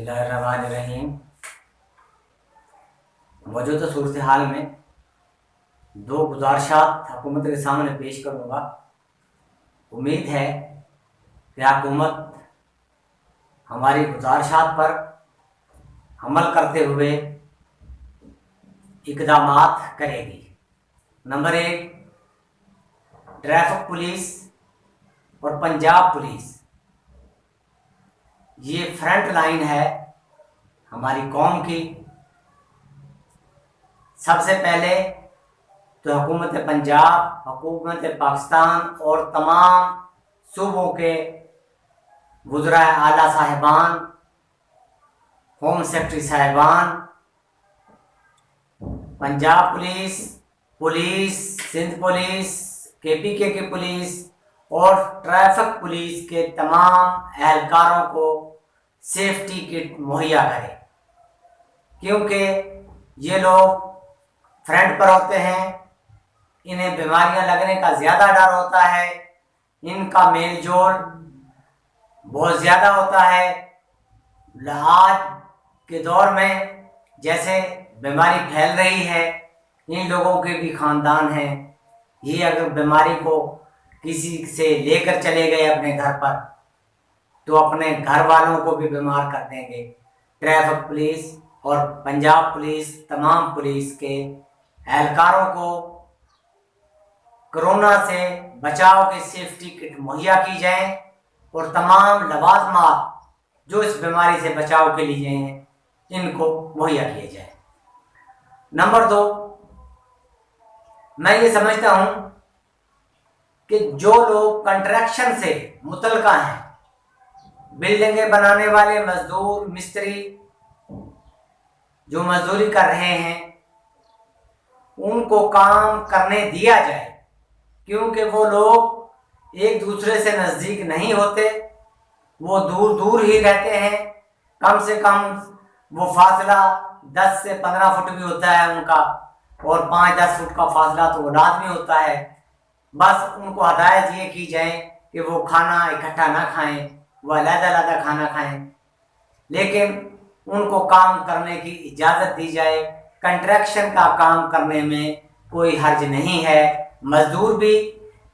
बिस्मिल्लाहिर्रहमानिर्रहीम। मौजूदा सूरत हाल में दो गुजारिशात हुकूमत के सामने पेश करूँगा। उम्मीद है कि हुकूमत हमारी गुजारिशात पर अमल करते हुए इक़दामात करेगी। नंबर 1, ट्रैफिक पुलिस और पंजाब पुलिस ये फ्रंट लाइन है हमारी कौम की। सबसे पहले तो हुकूमत पंजाब, हुकूमत पाकिस्तान और तमाम सूबों के वज़रा आला साहिबान, होम सेक्रेटरी साहिबान, Punjab police, Sindh police, KPK की पुलिस और ट्रैफिक पुलिस के तमाम एहलकारों को सेफ्टी किट मुहैया करें, क्योंकि ये लोग फ्रंट पर होते हैं। इन्हें बीमारियां लगने का ज़्यादा डर होता है, इनका मेल जोल बहुत ज़्यादा होता है। आज के दौर में जैसे बीमारी फैल रही है, इन लोगों के भी ख़ानदान हैं। ये अगर बीमारी को किसी से लेकर चले गए अपने घर पर, तो अपने घर वालों को भी बीमार कर देंगे। ट्रैफिक पुलिस और पंजाब पुलिस, तमाम पुलिस के एहलकारों को कोरोना से बचाव के सेफ्टी किट मुहैया की जाए और तमाम लवाजमात जो इस बीमारी से बचाव के लिए हैं, इनको मुहैया किए जाए। नंबर 2, मैं ये समझता हूँ कि जो लोग कंस्ट्रक्शन से मुतल्लिका हैं, बिल्डिंगें बनाने वाले मजदूर, मिस्त्री जो मजदूरी कर रहे हैं, उनको काम करने दिया जाए, क्योंकि वो लोग एक दूसरे से नज़दीक नहीं होते, वो दूर दूर ही रहते हैं। कम से कम वो फासला 10 से 15 फुट भी होता है उनका, और 5-10 फुट का फासला तो वो लाजमी होता है। बस उनको हदायत ये की जाए कि वो खाना इकट्ठा ना खाएं, वो अलग-अलग खाना खाएं, लेकिन उनको काम करने की इजाज़त दी जाए। कंस्ट्रक्शन का काम करने में कोई हर्ज नहीं है। मजदूर भी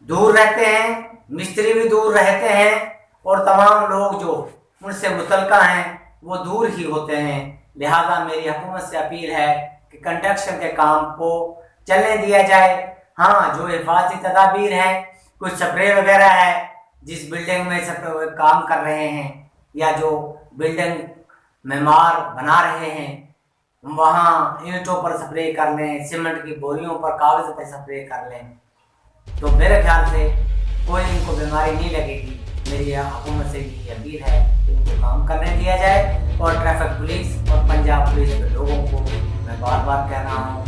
दूर रहते हैं, मिस्त्री भी दूर रहते हैं, और तमाम लोग जो उनसे मुतल्लिका हैं वो दूर ही होते हैं। लिहाजा मेरी हुकूमत से अपील है कि कंस्ट्रक्शन के काम को चलने दिया जाए। हाँ, जो हिफाजती तदाबीर हैं, कुछ स्प्रे वगैरह है, जिस बिल्डिंग में सब काम कर रहे हैं या जो बिल्डिंग मेमार बना रहे हैं, वहाँ ईंटों पर स्प्रे कर लें, सीमेंट की बोरियों पर, कागज़ पर स्प्रे कर लें, तो मेरे ख्याल से कोई इनको बीमारी नहीं लगेगी। मेरी हुकूमत से ये अपील है कि इनको काम करने दिया जाए। और ट्रैफिक पुलिस और पंजाब पुलिस के लोगों को मैं बार बार कह रहा हूँ